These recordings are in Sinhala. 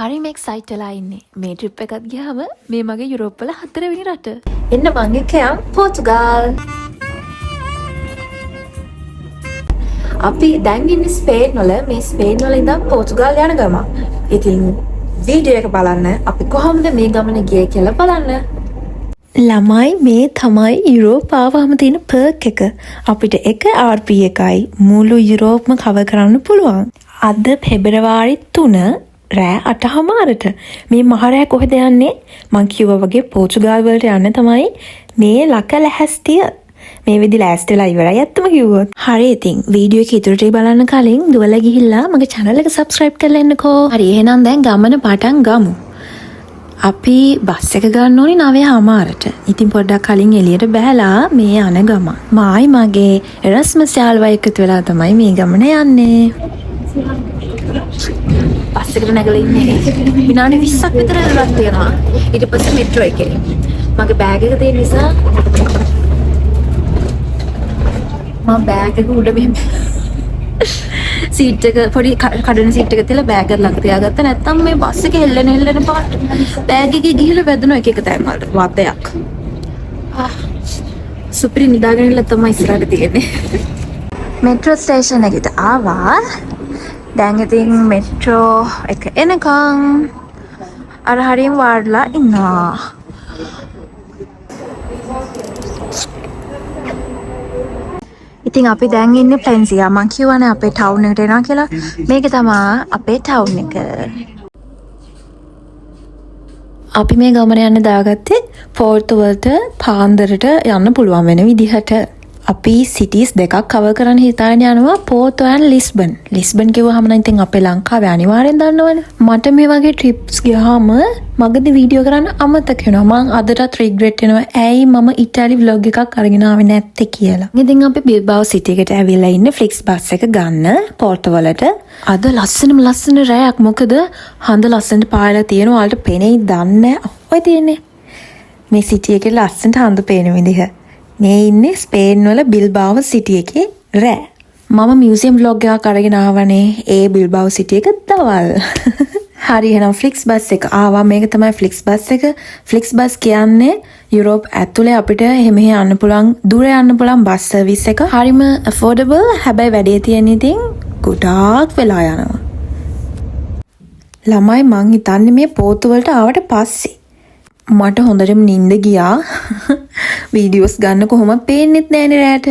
හරිම එක්සයිට් වෙලා ඉන්නේ. මේ ට්‍රිප් එකත් ගියාම මේ මගේ යුරෝප් වල 4 වෙනි රට. එන්න මං එක්ක යම් පෝර්තුගල්. අපි දැන් ඉන්නේ ස්පේන් වල. මේ ස්පේන් වල ඉඳන් පෝර්තුගල් යන ගම. ඉතින් වීඩියෝ එක බලන්න අපි කොහොමද මේ ගමන ගියේ කියලා බලන්න. ළමයි මේ තමයි යුරෝප් ආවම තියෙන පර්ක් එක. අපිට එක RP එකයි මුළු යුරෝප්ම කවර් කරන්න පුළුවන්. අද පෙබරවාරි 3 රෑ 8:00ට මේ මහරෑ කොහෙද යන්නේ? මං කිව්වා වගේ පෝර්තුගල් වලට යන්න තමයි මේ ලක ලැහැස්තිය. මේ විදි ලෑස්තිලා ඉවරයි ඇත්තම කිව්වොත්. හරි ඉතින් වීඩියෝ එක ඉතුරු ටික බලන්න කලින් දුවලා ගිහිල්ලා මගේ channel එක subscribe කරලා එන්නකෝ. හරි එහෙනම් දැන් ගමන පටන් ගමු. අපි බස් එක ගන්න ඕනේ 9:00ට. ඉතින් පොඩ්ඩක් කලින් එළියට බහැලා මේ යන ගමන්. මායි මගේ එරස්මස් යාළුවා එකතු වෙලා තමයි මේ ගමන යන්නේ. බස් එකට නැගලා ඉන්නේ විනාඩි 20ක් විතර වෙලා තියෙනවා. ඊට පස්සේ මෙට්‍රෝ එකේ. මගේ බෑග් එක තියෙන නිසා මම බෑග් එක උඩ මෙහෙම සීට් එක පොඩි කඩන සීට් එක තියලා බෑග් එක ළඟ තියාගත්තා. නැත්තම් මේ බස් එක හෙල්ලෙන පාට බෑග් එකේ ගිහිල්ලා වැදුණා එක තැන් වලට වතයක්. සුපිරි නිදාගෙන ඉන්න තමයි ඉස්සරහට තියෙන්නේ. මෙට්‍රෝ ස්ටේෂන් එකට ආවා. දැන් ඉතින් මෙට්‍රෝ එක එනකම් අර හරියම වාඩිලා ඉන්නවා. ඉතින් අපි දැන් ඉන්නේ ප්ලෙන්සියා. මං කියවනේ අපේ ටවුන් එකට එනවා කියලා. මේක තමයි අපේ ටවුන් එක. අපි මේ ගමන යන්න දාගත්තේ පෝර්තු වලට පාන්දරට යන්න පුළුවන් වෙන විදිහට. අපි සිටිස් දෙකක් කවර් කරන්න හිතාගෙන යනවා පෝර්තු and ලිස්බන්. ලිස්බන් කිව්වහම නම් ඉතින් අපේ ලංකාවේ අනිවාර්යෙන් දන්නවනේ. මට මේ වගේ ට්‍රිප්ස් ගියාම මගදී වීඩියෝ කරන්න අමතක වෙනවා. මං අදටත් රිග්‍රෙට් වෙනවා. ඇයි මම ඉතාලි vlog එකක් අරගෙන ආවේ නැත්තේ කියලා. ඉතින් අපි බිල්බාව් සිටි එකට ඇවිල්ලා ඉන්නේ ෆ්ලික්ස් බස් එක ගන්න පෝර්තු වලට. අද ලස්සන රැයක්. මොකද හඳ ලස්සනට පායලා තියෙනවා. ඔයාලට පේන්නේ දන්නේ ඔය තියෙන්නේ. මේ සිටි එකේ ලස්සනට හඳ පේන විදිහ. මේ ඉන්නේ ස්පේන් වල බිල්බාව් සිටි එකේ රෑ. මම මියුසියම් vlog එකක් අරගෙන ආවනේ ඒ බිල්බාව් සිටි එක දවල්. හරි එහෙනම් ෆ්ලික්ස් බස් එක ආවා. මේක තමයි ෆ්ලික්ස් බස් එක. ෆ්ලික්ස් බස් කියන්නේ යුරෝප් ඇතුලේ අපිට එහෙම යන්න පුළුවන් දුර යන්න පුළුවන් බස් සර්විස් එක. හරිම affordable. හැබැයි වැඩේ තියෙන ඉතින් ගොඩාක් වෙලා යනවා. ළමයි මං හිතන්නේ මේ පෝර්තු වලට ආවට පස්සේ මට හොඳටම නිින්ද ගියා. වීඩියෝස් ගන්න කොහොමද පේන්නෙත් නෑනේ රෑට.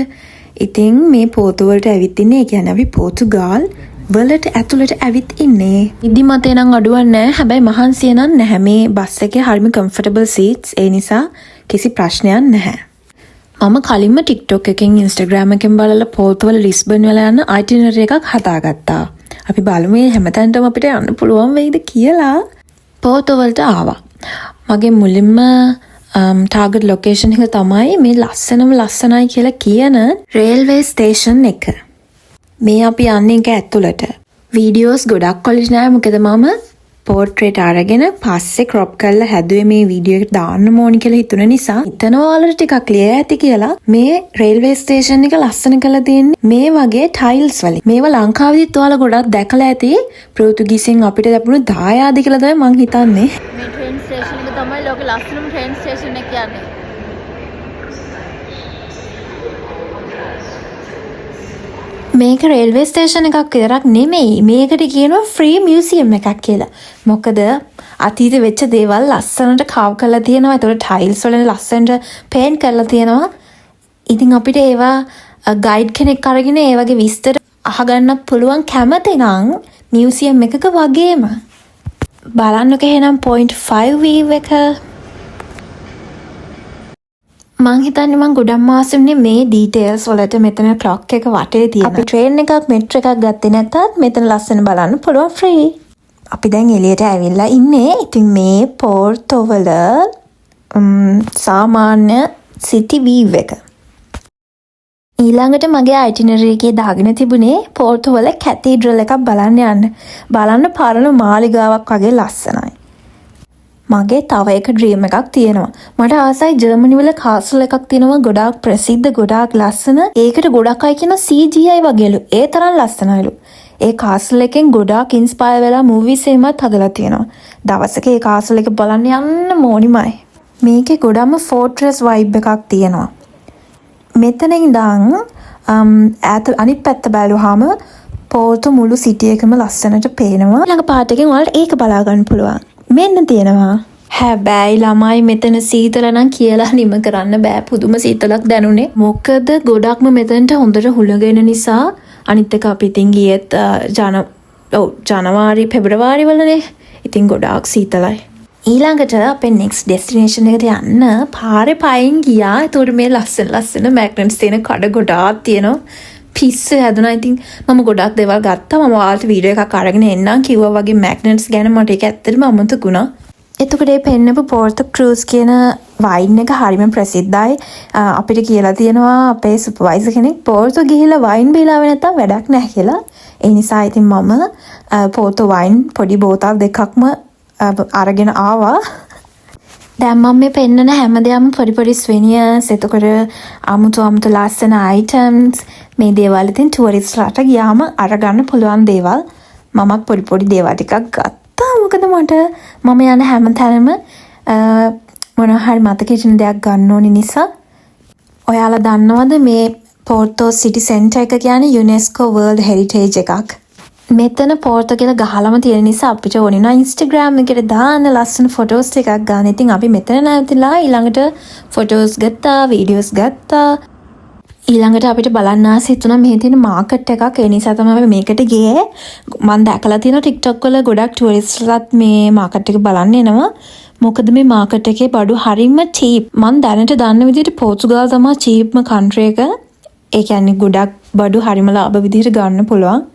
ඉතින් මේ පෝර්තු වලට ඇවිත් ඉන්නේ. ඒ කියන්නේ අපි පෝර්තුගල් වලට ඇතුළට ඇවිත් ඉන්නේ. ඉදි මතේ නම් අඩුවක් නෑ. හැබැයි මහන්සිය නම් නැහැ. මේ බස් එකේ හරිම කම්ෆර්ටබල් සීට්ස්. ඒ නිසා කිසි ප්‍රශ්නයක් නැහැ. මම කලින්ම TikTok එකෙන් Instagram එකෙන් බලලා පෝර්තු වල ලිස්බන් වල යන අයිටිනරි එකක් හදාගත්තා. අපි බලමු මේ හැමතැනටම අපිට යන්න පුළුවන් වෙයිද කියලා. පෝර්තු වලට ආවා. මගේ මුලින්ම ටාගට් ලොකේෂන් එක තමයි මේ ලස්සනයි කියලා කියන රේල්වේ ස්ටේෂන් එක. මේ අපි යන්නේ එක ඇතුළට. වීඩියෝස් ගොඩක් කොලිජ් නෑ. මොකද මම පෝර්ට්‍රේට් අරගෙන පස්සේ ක්‍රොප් කරලා හැදුවේ මේ වීඩියෝ එකට දාන්න ඕනි කියලා හිතුන නිසා. හිතනවා ඔයාලට ටිකක් ක්ලියර් ඇති කියලා. මේ රේල්වේ ස්ටේෂන් එක ලස්සන කරලා තියෙන්නේ මේ වගේ ටයිල්ස් වලින්. මේවා ලංකාවේදීත් ඔයාලා ගොඩක් දැකලා ඇති. පෘතුගීසියෙන් අපිට ලැබුණු දායාද කියලා තමයි මං හිතන්නේ. මේ ට්‍රේන් ස්ටේෂන් එක තමයි ලෝකේ ලස්සනම ට්‍රේන් ස්ටේෂන් එක කියන්නේ. මේක රේල්වේ ස්ටේෂන් එකක් විතරක් නෙමෙයි. මේකට කියනවා ෆ්‍රී මියුසියම් එකක් කියලා. මොකද අතීතේ වෙච්ච දේවල් ලස්සනට කාව් කරලා තියෙනවා. ඒතකොට ටයිල්ස් වල ලස්සනට පේන්ට් කරලා තියෙනවා. ඉතින් අපිට ඒවා ගයිඩ් කෙනෙක් අරගෙන ඒ වගේ විස්තර අහගන්නත් පුළුවන් කැමති නම් මියුසියම් එකක වගේම. බලන්නක එහෙනම් 0.5 වීව් එක. මං හිතන්නේ මං ගොඩක් මාසෙන්නේ මේ ඩීටේල්ස් වලට. මෙතන ක්ලොක් එක වටේ තියෙන. අපි ට්‍රේන් එකක් මෙට්‍රෝ එකක් ගත්තේ නැතත් මෙතන ලස්සන බලන්න පුළුවන් ෆ්‍රී. අපි දැන් එළියට ඇවිල්ලා ඉන්නේ. ඉතින් මේ පෝර්තු වල සාමාන්‍ය සිටි වීව් එක. ඊළඟට මගේ අයිටිනරි එකේ දාගෙන තිබුණේ පෝර්තු වල කැතීඩ්‍රල් එකක් බලන්න යන්න. බලන්න පරණ මාලිගාවක් වගේ ලස්සනයි. මගේ තව එක ඩ්‍රීම් එකක් තියෙනවා. මට ආසයි ජර්මනි වල කාසල් එකක් තියෙනවා ගොඩාක් ප්‍රසිද්ධ ගොඩාක් ලස්සන. ඒකට ගොඩක් අය කියන CGI වගේලු. ඒ තරම් ලස්සනයිලු. ඒ කාසල් එකෙන් ගොඩාක් ඉන්ස්පයර් වෙලා මූවිස් එහෙමත් හදලා තියෙනවා. දවසක ඒ කාසල් එක බලන්න යන්න ඕනිමයි. මේකේ ගොඩක්ම ෆෝර්ට්‍රස් වයිබ් එකක් තියෙනවා. මෙතන ඉඳන් ඈත අනිත් පැත්ත බැලුවාම පෝර්තු මුළු සිටි එකම ලස්සනට පේනවා. ළඟ පාට එකෙන් ඔයාලට ඒක බලා ගන්න පුළුවන්. මෙන්න තියෙනවා. හැබැයි ළමයි මෙතන සීතල නම් කියලා නිම කරන්න බෑ. පුදුම සීතලක් දැනුනේ. මොකද ගොඩක්ම මෙතනට හොඳට හුළගෙන නිසා. අනිත් එක අපි ඉතින් ගියෙත් ජනවාරි පෙබරවාරි වලනේ. ඉතින් ගොඩාක් සීතලයි. ඊළඟට අපේ next destination එකට යන්න පාරේ පයින් ගියා. ඒතකොට මේ ලස්සන magnets තියෙන කඩ ගොඩාක් තියෙනවා. පිස්ස හැදුනා. ඉතින් මම ගොඩක් දේවල් ගත්තා. මම ඔයාලට වීඩියෝ එකක් අරගෙන එන්නම් කිව්වා වගේ magnets ගැන මට ඒක ඇත්තටම අමතකුණා. එතකොට මේ පෙන්නපු පෝර්තු ක්‍රූස් කියන වයින් එක හරිම ප්‍රසිද්ධයි. අපිට කියලා තියෙනවා අපේ සුපර්වයිසර් කෙනෙක් පෝර්තු ගිහිල්ලා වයින් බීලාවේ නැත්තම් වැඩක් නැහැ කියලා. ඒ නිසා ඉතින් මම පෝර්තු වයින් පොඩි බෝතල් දෙකක්ම අරගෙන ආවා. දැන් මම මේ පෙන්නන හැමදේම පොඩි ස්වෙනියර්ස්, එතකොට අමුතු ලස්සන අයිටම්ස්, මේ දේවල් ඉතින් ටුවරිස්ට්ලාට ගියාම අරගන්න පුළුවන් දේවල්. මමත් පොඩි දේවල් ටිකක් ගත්තා. මොකද මම යන හැම තැනම මොනවා හරි මතක හිටින දෙයක් ගන්න ඕනි නිසා. ඔයාලා දන්නවද මේ පෝර්තෝ සිටි සෙන්ටර් එක කියන්නේ UNESCO World Heritage එකක්. මෙතන පෝර්තෝ කියලා ගහලම තියෙන නිසා අපිට ඕනේ නා Instagram එකට දාන්න ලස්සන ෆොටෝස් ටිකක් ගන්න. ඉතින් අපි මෙතන නැවතිලා ඊළඟට ෆොටෝස් ගත්තා, වීඩියෝස් ගත්තා. ඊළඟට අපිට බලන්න ආස හිතුණා මෙහි තියෙන මාකට් එකක්. ඒ නිසා තමයි අපි මේකට ගියේ. මම දැකලා තියෙනවා TikTok වල ගොඩක් ටුවරිස්ට්ලාත් මේ මාකට් එක බලන්න එනවා. මොකද මේ මාකට් එකේ බඩු හරිම චීප්. මම දැනට දන්න විදිහට පෝර්තුගල් තමයි චීප්ම කන්ට්‍රි එක. ඒ කියන්නේ ගොඩක් බඩු හරිම ලාභ විදිහට ගන්න පුළුවන්.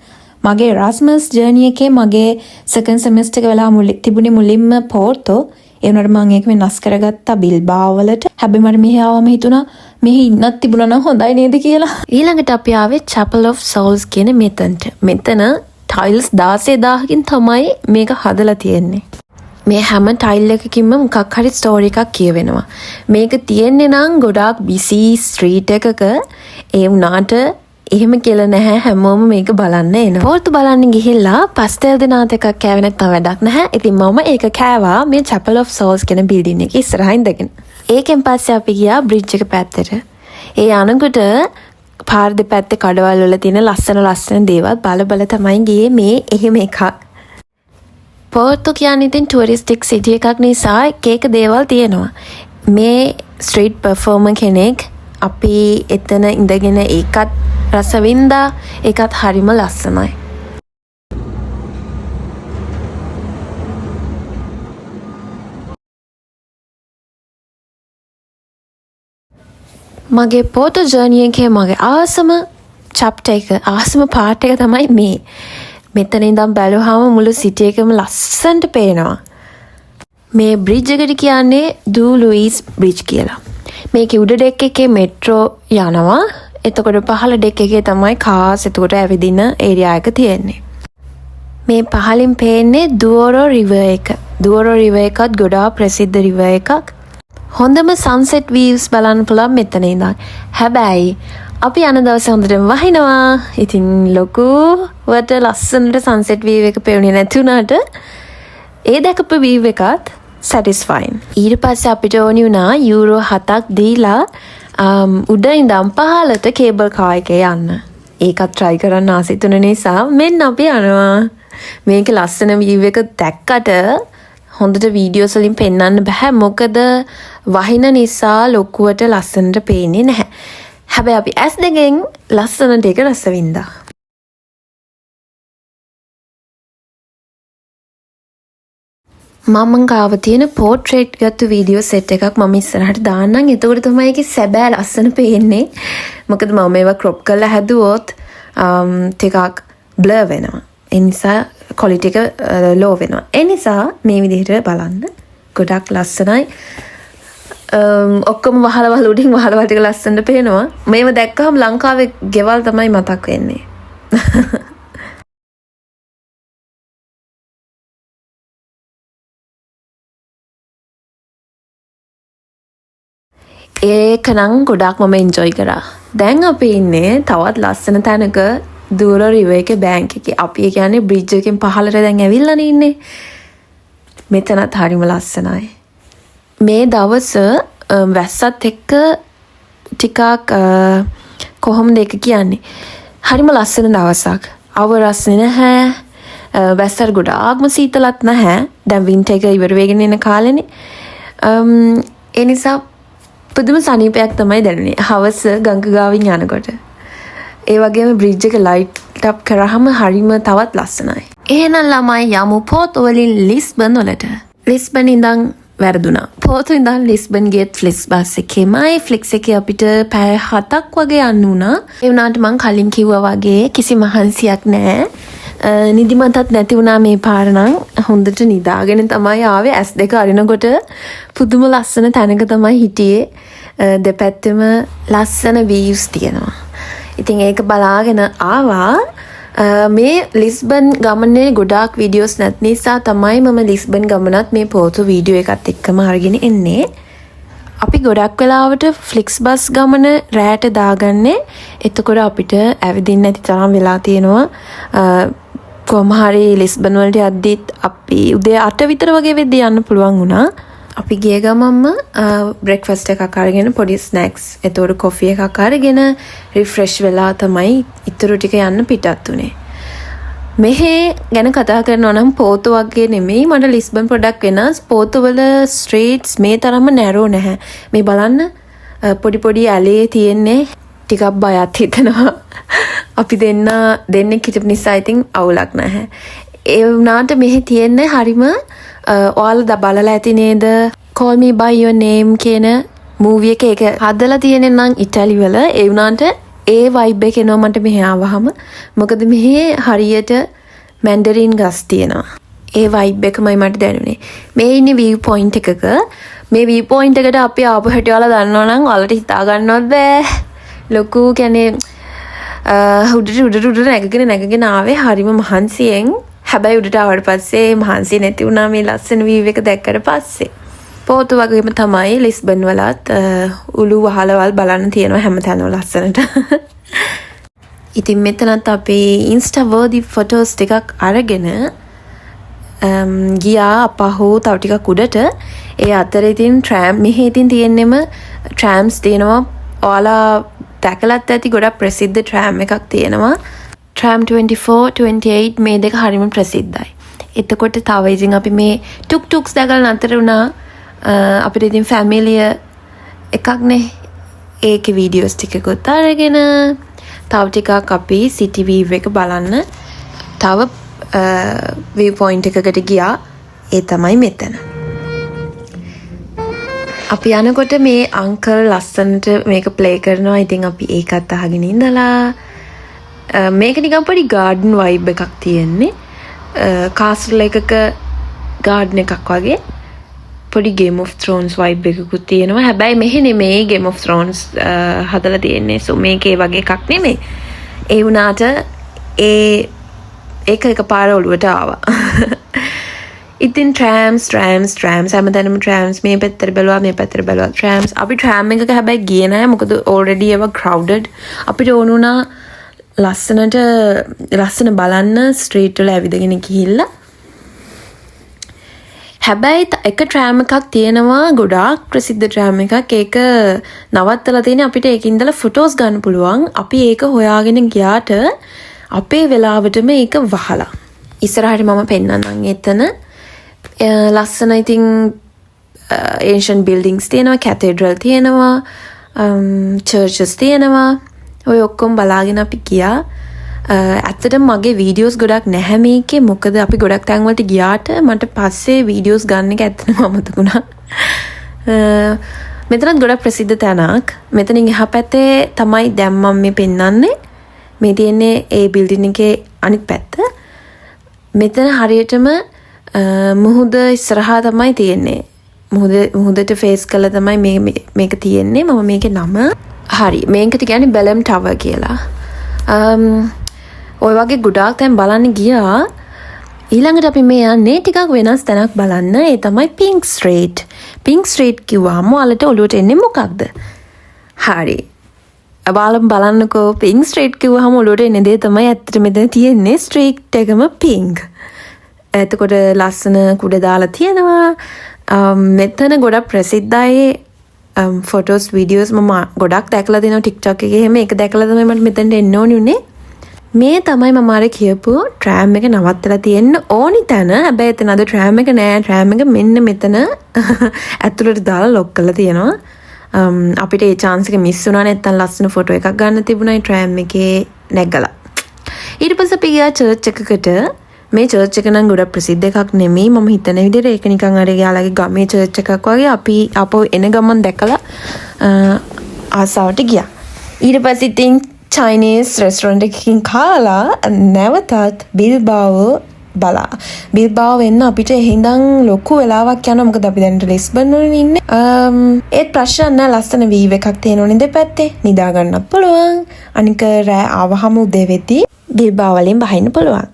මගේ Erasmus journey එකේ මගේ second semester එක වෙලා තිබුණේ මුලින්ම පෝර්තෝ. ඒ වුණාට මම ඒක වෙනස් කරගත්තා බිල්බාෝ වලට. හැබැයි මට මෙහි ආවම හිතුණා මෙහි ඉන්නත් තිබුණා නම් හොඳයි නේද කියලා. ඊළඟට අපි ආවේ Chapel of Souls කියන මෙතනට. මෙතන ටයිල්ස් 16000කින් තමයි මේක හදලා තියෙන්නේ. මේ හැම ටයිල් එකකින්ම මොකක් හරි ස්ටෝරි එකක් කියවෙනවා. මේක තියෙන්නේ නම් ගොඩාක් බිසි ස්ට්‍රීට් එකක. ඒ වුණාට එහෙම කියලා නැහැ, හැමෝම මේක බලන්න එනවා. පෝර්තු බලන්න ගිහිල්ලා පස්තෙල් දෙනාත් එකක් කෑවේ නැත්නම් වැඩක් නැහැ. ඉතින් මම ඒක කෑවා මේ Chapel of Souls කියන බිල්ඩින් එකේ ඉස්සරහින් ඉඳගෙන. ඒකෙන් පස්සේ අපි ගියා බ්‍රිජ් එක පැත්තට. ඒ යනකොට පාර දෙපැත්තේ කඩවල් වල තියෙන ලස්සන දේවල් බල තමයි ගියේ මේ එහෙම එකක්. පෝර්තු කියන්නේ ඉතින් ටුවරිස්ටික් සිටි එකක් නිසා එක දේවල් තියෙනවා. මේ ස්ට්‍රීට් පර්ෆෝමර් කෙනෙක් අපි එතන ඉඳගෙන ඒකත් රසවින්දා. ඒකත් හරිම ලස්සනයි. මගේ පෝර්තු ජර්නි එකේ මගේ ආසම චැප්ටර් එක, ආසම පාර්ට් එක තමයි මේ. මෙතන ඉඳන් බැලුවාම මුළු සිටි එකම ලස්සනට පේනවා. මේ බ්‍රිජ් එකට කියන්නේ ඩූ ලුයිස් බ්‍රිජ් කියලා. මේකේ උඩ ඩෙක් එකේ මෙට්‍රෝ යනවා. එතකොට පහළ ඩෙක් එකේ තමයි කාස් එතකොට ඇවිදින ඒරියා එක තියෙන්නේ. මේ පහළින් පේන්නේ දුවරෝ රිවර් එක. දුවරෝ රිවර් එකත් ගොඩාක් ප්‍රසිද්ධ රිවර් එකක්. හොඳම සන්සෙට් වීව්ස් බලන්න පුළුවන් මෙතන ඉඳන්. හැබැයි අපි යන දවසේ හොඳටම වහිනවා. ඉතින් ලොකුවට ලස්සනට සන්සෙට් වීව් එක පෙවුනේ නැති වුණාට ඒ දැකපු වීව් එකත් satisfying. ඊට පස්සේ අපිට ඕනි වුණා යූරෝ 7ක් දීලා උඩ ඉඳන් පහළට කේබල් කාර් එකේ යන්න. ඒකත් try කරන්න ආසයි තුන නිසා මෙන්න අපි යනවා. මේක ලස්සන view එක දැක්කට හොඳට වීඩියෝස් වලින් පෙන්වන්න බෑ. මොකද වහින නිසා ලොකුවට ලස්සනට පේන්නේ නැහැ. හැබැයි අපි S දෙකෙන් ලස්සනට ඒක රස වින්දා. මම ගාව තියෙන පෝර්ට්‍රේට් ගත්තු වීඩියෝ සෙට් එකක් මම ඉස්සරහට දාන්නම්. එතකොට තමයි ඒකේ සැබෑ ලස්සන පේන්නේ. මොකද මම ඒවා ක්‍රොප් කරලා හැදුවොත් ටිකක් බ්ලර් වෙනවා. ඒ නිසා ක්වොලිටි එක ලෝ වෙනවා. ඒ නිසා මේ විදිහට බලන්න. ගොඩක් ලස්සනයි. ඔක්කොම වහලවල උඩින් වහලවල ටික ලස්සනට පේනවා. මේව දැක්කහම ලංකාවේ ගෙවල් තමයි මතක් වෙන්නේ. ඒක නම් ගොඩක් මම එන්ජොයි කරා. දැන් අපි ඉන්නේ තවත් ලස්සන තැනක දුර රිවර් එකේ බැංක් එකේ. අපි කියන්නේ බ්‍රිජ් එකෙන් පහළට දැන් ඇවිල්ලානේ ඉන්නේ. මෙතනත් හරිම ලස්සනයි. මේ දවස වැස්සත් එක්ක ටිකක් කොහොමද ඒක කියන්නේ? හරිම ලස්සන දවසක්. අවරස්නේ නැහැ. වැස්සට ගොඩාක්ම සීතලත් නැහැ. දැන් වින්ටර් එක ඉවර වෙගෙන යන කාලෙනේ. ඒ නිසා පුදුම සනීපයක් තමයි දැනෙන්නේ. හවස ගඟ ගාවින් යනකොට. ඒ වගේම බ්‍රිජ් එක ලයිට් අප් කරාම හරිම තවත් ලස්සනයි. එහෙනම් ළමයි යමු පෝර්තු වලින් ලිස්බන් වලට. ලිස්බන් ඉඳන් වැරදුනා. පෝර්තු ඉඳන් ලිස්බන් ගියත් ෆ්ලික්ස් බස් එකේමයි. ෆ්ලික්ස් එකේ අපිට පැය 7ක් වගේ යන්න වුණා. ඒ වුණාට මං කලින් කිව්වා වගේ කිසි මහන්සියක් නැහැ. නිදිමතත් නැති වුණා මේ පාර නම්. හොඳට නිදාගෙන තමයි ආවේ. S2 අරිනකොට පුදුම ලස්සන තැනක තමයි හිටියේ. දෙපැත්තෙම ලස්සන views තියෙනවා. ඉතින් ඒක බලාගෙන ආවා. මේ ලිස්බන් ගමනේ ගොඩාක් වීඩියෝස් නැති නිසා තමයි මම ලිස්බන් ගමනත් මේ පෝර්තු වීඩියෝ එකත් එක්කම අරගෙන එන්නේ. අපි ගොඩක් වෙලාවට ෆ්ලික්ස් බස් ගමන රෑට දාගන්නේ. එතකොට අපිට ඇවිදින්න නැති තරම් වෙලා තියෙනවා. කොහොම හරි ලිස්බන් වලට යද්දිත් අපි උදේ 8 විතර වගේ වෙද්දී යන්න පුළුවන් වුණා. අපි ගිය ගමන්ම බ්‍රෙක්ෆාස්ට් එකක් අරගෙන පොඩි ස්නැක්ස් එතකොට කොෆි එකක් අරගෙන රිෆ්‍රෙෂ් වෙලා තමයි ඉතුරු ටික යන්න පිටත් උනේ. මෙහෙ ගැන කතා කරනවා නම් පෝර්තු වගේ නෙමෙයි මට ලිස්බන් පොඩක් වෙනස්. පෝර්තු වල ස්ට්‍රීට්ස් මේ තරම්ම නැරෝ නැහැ. මේ බලන්න පොඩි පොඩි ඇලේ තියෙන්නේ ටිකක් බයත් හිතෙනවා. අපි දෙන්නෙක් හිටපු නිසා ඉතින් අවුලක් නැහැ. ඒ වුණාට මෙහි තියෙන්නේ හරිම ඔයාලා බලලා ඇති නේද Call Me By Your Name කියන මූවි එක ඒක හදලා තියෙන්නේ නම් ඉතාලි වල. ඒ වුණාට ඒ වයිබ් එක එනවා මට මෙහි ආවහම. මොකද මෙහි හරියට මැන්ඩරින් ගස් තියෙනවා. ඒ වයිබ් එකමයි මට දැනුනේ. මේ ඉන්නේ view point එකක. මේ view point එකට අපි ආපු හැටි ඔයාලා දන්නවා නම් ඔයාලට හිතා ගන්නවත් බෑ. ලොකු කියන්නේ උඩට නැගගෙන ආවේ හරිම මහන්සියෙන්. හැබැයි උඩට ආවට පස්සේ මහන්සිය නැති වුණා මේ ලස්සන වීව් එක දැක්කට පස්සේ. පෝර්තු වගේම තමයි ලිස්බන් වලත් උළු වහලවල් බලන්න තියෙනවා හැමතැනම ලස්සනට. ඉතින් මෙතනත් අපේ ඉන්ස්ටා වර්දි ෆොටෝස් ටිකක් අරගෙන ගියා අපහු තව ටිකක් උඩට. ඒ අතරේ ඉතින් ට්‍රෑම් මෙහි ඉතින් තියෙන්නෙම ට්‍රෑම්ස් තියෙනවා. ඔයාලා දැකලත් ඇති ගොඩක් ප්‍රසිද්ධ ට්‍රෑම් එකක් තියෙනවා. ට්‍රෑම් 24, 28 මේ දෙක හරිම ප්‍රසිද්ධයි. එතකොට තව ඉතින් අපි මේ ටුක් ටුක්ස් දැකලා නතර වුණා. අපිට ඉතින් ෆැමිලිය එකක්නේ. ඒකේ වීඩියෝස් ටිකකුත් අරගෙන තව ටිකක් අපි සිටි වීව් එක බලන්න තව view point එකකට ගියා. ඒ තමයි මෙතන. අපි යනකොට මේ අංකල් ලස්සනට මේක ප්ලේ කරනවා. ඉතින් අපි ඒකත් අහගෙන ඉඳලා මේක නිකන් පොඩි ගාඩන් වයිබ් එකක් තියෙන්නේ. කාස්ටල් එකක ගාඩන් එකක් වගේ පොඩි Game of Thrones වයිබ් එකකුත් තියෙනවා. හැබැයි මෙහෙ නෙමෙයි Game of Thrones හදලා තියෙන්නේ. සෝ මේකේ වගේ එකක් නෙමෙයි. ඒ වුණාට ඒක එකපාර ඔළුවට ආවා. ඉතින් ට්‍රෑම්ස් හැමතැනම ට්‍රෑම්ස් මේ පැත්තට බැලුවා මේ පැත්තට බැලුවා ට්‍රෑම්ස්. අපි ට්‍රෑම් එකක හැබැයි ගියේ නැහැ. මොකද already ඒවා crowded. අපිට ඕන වුණා ලස්සන බලන්න ස්ට්‍රීට් වල ඇවිදගෙන ගිහිල්ලා. හැබැයි එක ට්‍රෑම් එකක් තියෙනවා ගොඩාක් ප්‍රසිද්ධ ට්‍රෑම් එකක්. ඒක නවත්තලා තියෙන්නේ අපිට ඒකින් ඉඳලා ෆොටෝස් ගන්න පුළුවන්. අපි ඒක හොයාගෙන ගියාට අපේ වෙලාවටම ඒක වහලා. ඉස්සරහට මම පෙන්නන්නම් එතන. ලස්සන ඉතින් ancient buildings තියෙනවා, cathedral තියෙනවා, churches තියෙනවා. ඔය ඔක්කොම බලාගෙන අපි ගියා. ඇත්තටම මගේ වීඩියෝස් ගොඩක් නැහැ මේකේ. මොකද අපි ගොඩක් තැන් වලට ගියාට මට පස්සේ වීඩියෝස් ගන්න එක ඇත්තටම අමතක වුණා. මෙතනත් ගොඩක් ප්‍රසිද්ධ තැනක්. මෙතනින් එහා පැත්තේ තමයි දැන් මම මේ පෙන්නන්නේ. මේ තියෙන්නේ ඒ බිල්ඩින් එකේ අනිත් පැත්ත. මෙතන හරියටම මුහුද ඉස්සරහා තමයි තියෙන්නේ. මුහුදට ෆේස් කරලා තමයි මේක තියෙන්නේ. මම මේකේ නම හරි මේකට කියන්නේ බෙලම් ටවර් කියලා. ඔය වගේ ගොඩාක් තැන් බලන්න ගියා. ඊළඟට අපි මේ යන්නේ ටිකක් වෙනස් තැනක් බලන්න. ඒ තමයි පින්ක් ස්ට්‍රීට්. පින්ක් ස්ට්‍රීට් කිව්වම ඔයාලට ඔළුවට එන්නේ මොකක්ද? හරි. බාලම් බලන්නකෝ පිංක් ස්ට්‍රීට් කිව්වහම ඔළුවට එන දේ තමයි ඇත්තට මෙතන තියෙන්නේ ස්ට්‍රීට් එකම පිංක්. එතකොට ලස්සන කුඩ දාලා තියෙනවා. මෙතන ගොඩක් ප්‍රසිද්ධයි ෆොටෝස් වීඩියෝස් මම ගොඩක් දැකලා දෙනවා TikTok එකේ. එහෙම ඒක දැකලා තමයි මට මෙතනට එන්න ඕනි උනේ. මේ තමයි මම අර කියපු ට්‍රෑම් එක නවත්තලා තියෙන්න ඕනි තැන. හැබැයි එතන අද ට්‍රෑම් එක නෑ. ට්‍රෑම් එක මෙන්න මෙතන ඇතුළට දාලා ලොක් කරලා තියෙනවා. අපිට ඒ chance එක මිස් වුණා නැත්නම් ලස්සන ෆොටෝ එකක් ගන්න තිබුණා ට්‍රෑම් එකේ නැගලා. ඊට පස්සේ අපි ගියා චර්ච් එකකට. මේ චර්ච් එක නම් ගොඩක් ප්‍රසිද්ධ එකක් නෙමෙයි. මම හිතන විදිහට ඒක නිකන් අර යාළගේ ගමේ චර්ච් එකක් වගේ. අපි අපෝ එන ගමන් දැකලා ආසාවට ගියා. ඊට පස්සේ ඉතින් චයිනීස් රෙස්ටොරන්ට් එකකින් කාලා නැවතත් බිල්බාවෝ බලා. බිල්බාවෝ වෙන්න අපිට හිඳන් ලොකු වෙලාවක් යනවා. මොකද අපි දැන් ලිස්බන් වල ඉන්නේ. ඒත් ප්‍රශ්න නැහැ. ලස්සන වීව් එකක් තියෙනවනේ දෙපැත්තේ. නිදා ගන්නත් පුළුවන්. අනික රෑ ආවහම උදේ වෙද්දී බිල්බාවෝ වලින් බහින්න පුළුවන්.